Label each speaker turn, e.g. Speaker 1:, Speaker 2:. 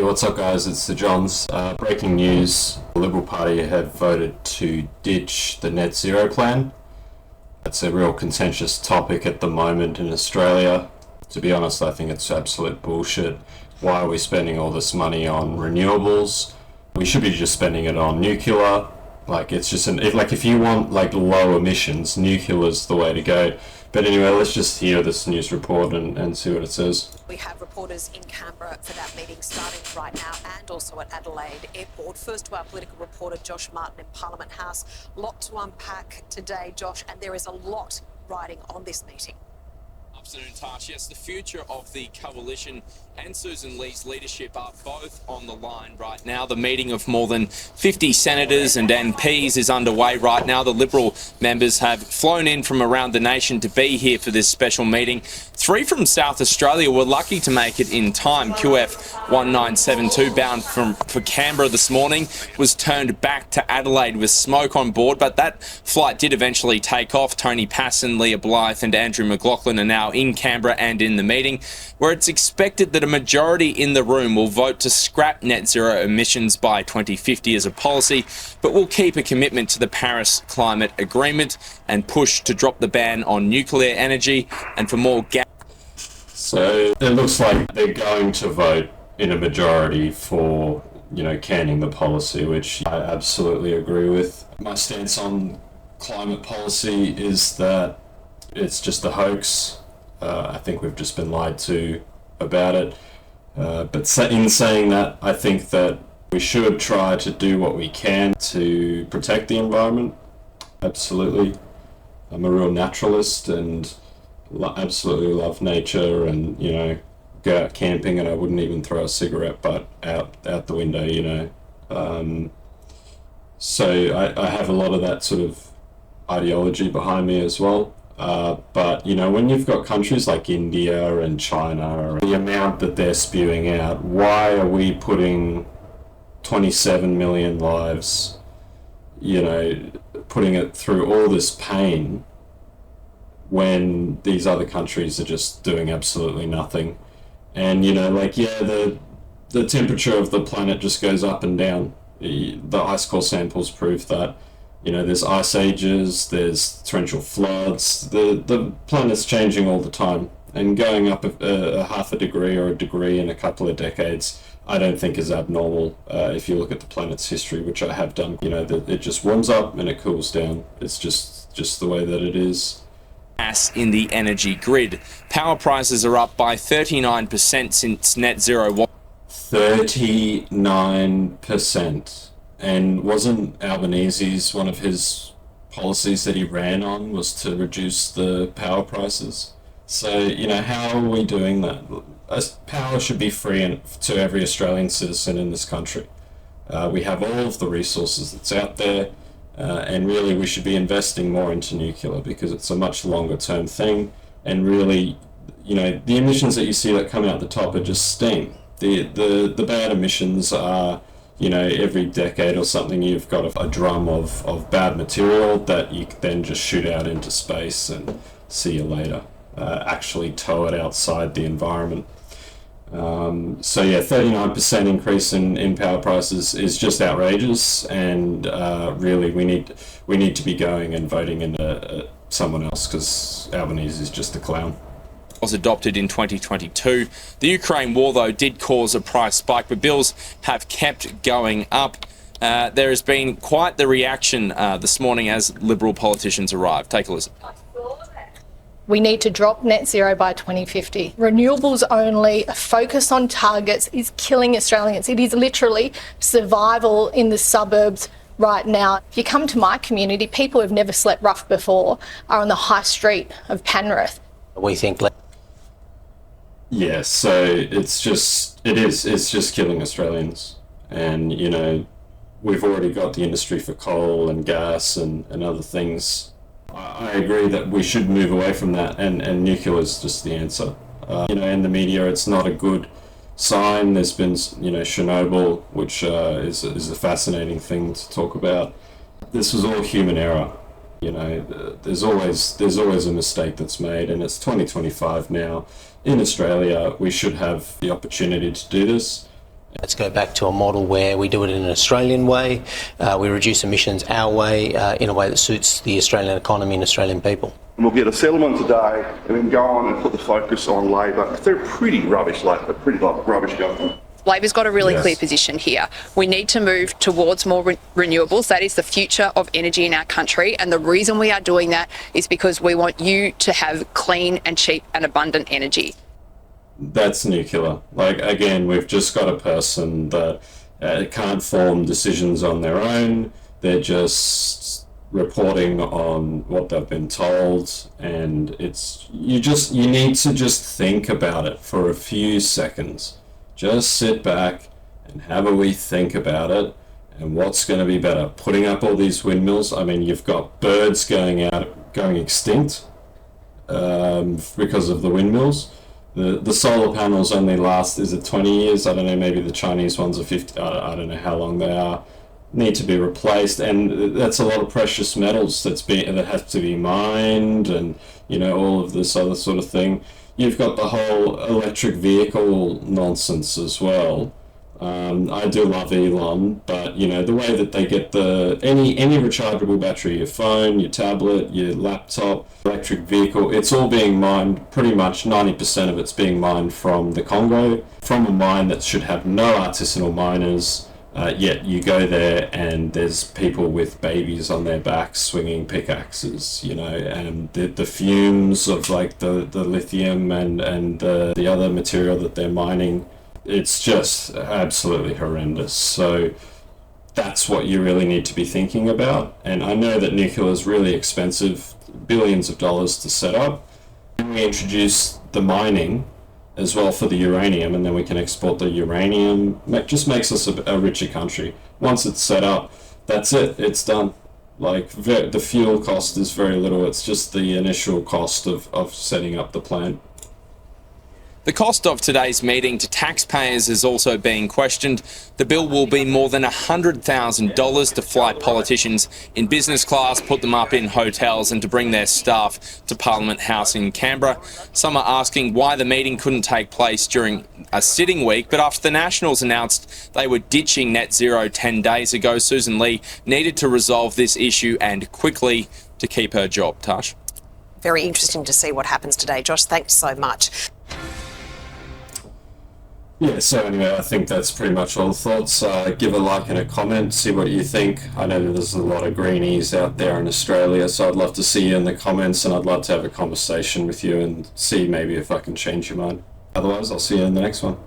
Speaker 1: Hey, what's up guys, it's the Johns. Breaking news, the Liberal Party have voted to ditch the net zero plan. That's a real contentious topic at the moment in Australia. To be honest, I think it's absolute bullshit. Why are we spending all this money on renewables? We should be just spending it on nuclear. It's just if you want low emissions, nuclear is the way to go. But anyway, let's just hear this news report and see what it says.
Speaker 2: We have reporters in Canberra for that meeting starting right now, and also at Adelaide Airport. First to our political reporter, Josh Martin in Parliament House. Lot to unpack today, Josh, and there is a lot riding on this meeting.
Speaker 3: Afternoon, Tash. Yes, the future of the coalition and Susan Lee's leadership are both on the line right now. The meeting of more than 50 senators and MPs is underway right now. The Liberal members have flown in from around the nation to be here for this special meeting. 3 from South Australia were lucky to make it in time. QF 1972, bound for Canberra this morning, was turned back to Adelaide with smoke on board, but that flight did eventually take off. Tony Passon, Leah Blythe and Andrew McLaughlin are now in Canberra and in the meeting, where it's expected that a majority in the room will vote to scrap net zero emissions by 2050 as a policy, but will keep a commitment to the Paris Climate Agreement and push to drop the ban on nuclear energy and for more gas.
Speaker 1: So it looks like they're going to vote in a majority for, canning the policy, which I absolutely agree with. My stance on climate policy is that it's just a hoax. I think we've just been lied to about it. But in saying that, I think that we should try to do what we can to protect the environment. Absolutely. I'm a real naturalist and absolutely love nature and, go out camping and I wouldn't even throw a cigarette butt out the window, So I have a lot of that sort of ideology behind me as well. But when you've got countries like India and China, the amount that they're spewing out, why are we putting 27 million lives, putting it through all this pain when these other countries are just doing absolutely nothing? And the temperature of the planet just goes up and down. The ice core samples prove that. There's ice ages, there's torrential floods. The planet's changing all the time, and going up a half a degree or a degree in a couple of decades, I don't think is abnormal. If you look at the planet's history, which I have done, that it just warms up and it cools down. It's just the way that it is.
Speaker 3: Gas in the energy grid. Power prices are up by 39% since net zero.
Speaker 1: 39%. And wasn't Albanese's one of his policies that he ran on was to reduce the power prices? So, how are we doing that? Power should be free to every Australian citizen in this country. We have all of the resources that's out there, and really we should be investing more into nuclear because it's a much longer term thing. And really, the emissions that you see that come out the top are just steam. The bad emissions are, every decade or something, you've got a drum of bad material that you then just shoot out into space and see you later. Actually tow it outside the environment. 39% increase in power prices is just outrageous, and really we need to be going and voting in someone else, because Albanese is just a clown.
Speaker 3: Was adopted in 2022. The Ukraine war, though, did cause a price spike, but bills have kept going up. There has been quite the reaction this morning as Liberal politicians arrive. Take a listen.
Speaker 4: We need to drop net zero by 2050. Renewables only, a focus on targets is killing Australians. It is literally survival in the suburbs right now. If you come to my community, people who've never slept rough before are on the high street of Penrith.
Speaker 5: We think...
Speaker 1: Yeah, so it's just killing Australians. And, we've already got the industry for coal and gas and other things. I agree that we should move away from that, and nuclear is just the answer. In the media, it's not a good sign. There's been, Chernobyl, which is a fascinating thing to talk about. This was all human error. There's always a mistake that's made, and it's 2025 now. In Australia, we should have the opportunity to do this.
Speaker 5: Let's go back to a model where we do it in an Australian way. We reduce emissions our way, in a way that suits the Australian economy and Australian people.
Speaker 6: We'll get a settlement today and then go on and put the focus on Labor. They're pretty rubbish, Labor, pretty rubbish government.
Speaker 7: Labor's got a really clear position here. We need to move towards more renewables. That is the future of energy in our country. And the reason we are doing that is because we want you to have clean and cheap and abundant energy.
Speaker 1: That's nuclear. Like, again, we've just got a person that can't form decisions on their own. They're just reporting on what they've been told, and you need to just think about it for a few seconds. Just sit back and have a wee think about it, and what's going to be better, putting up all these windmills? I mean, you've got birds going extinct because of the windmills. The solar panels only last, is it 20 years? I don't know, maybe the Chinese ones are 50, I don't know how long they are. Need to be replaced, and that's a lot of precious metals that has to be mined, and all of this other sort of thing. You've got the whole electric vehicle nonsense as well. I do love Elon, but the way that they get any rechargeable battery, your phone, your tablet, your laptop, electric vehicle, it's all being mined. Pretty much 90% of it's being mined from the Congo, from a mine that should have no artisanal miners. Yet you go there and there's people with babies on their backs swinging pickaxes, and the fumes of like the lithium and the other material that they're mining, it's just absolutely horrendous. So that's what you really need to be thinking about. And I know that nuclear is really expensive, billions of dollars to set up. When we introduce the mining as well for the uranium, and then we can export the uranium, it just makes us a richer country. Once it's set up, that's it, it's done. Like, the fuel cost is very little, it's just the initial cost of setting up the plant.
Speaker 3: The cost of today's meeting to taxpayers is also being questioned. The bill will be more than $100,000 to fly politicians in business class, put them up in hotels and to bring their staff to Parliament House in Canberra. Some are asking why the meeting couldn't take place during a sitting week, but after the Nationals announced they were ditching net zero 10 days ago, Susan Lee needed to resolve this issue and quickly to keep her job. Tash?
Speaker 2: Very interesting to see what happens today. Josh, thanks so much.
Speaker 1: Yeah, so anyway, I think that's pretty much all the thoughts. Give a like and a comment, see what you think. I know that there's a lot of greenies out there in Australia, so I'd love to see you in the comments, and I'd love to have a conversation with you and see maybe if I can change your mind. Otherwise, I'll see you in the next one.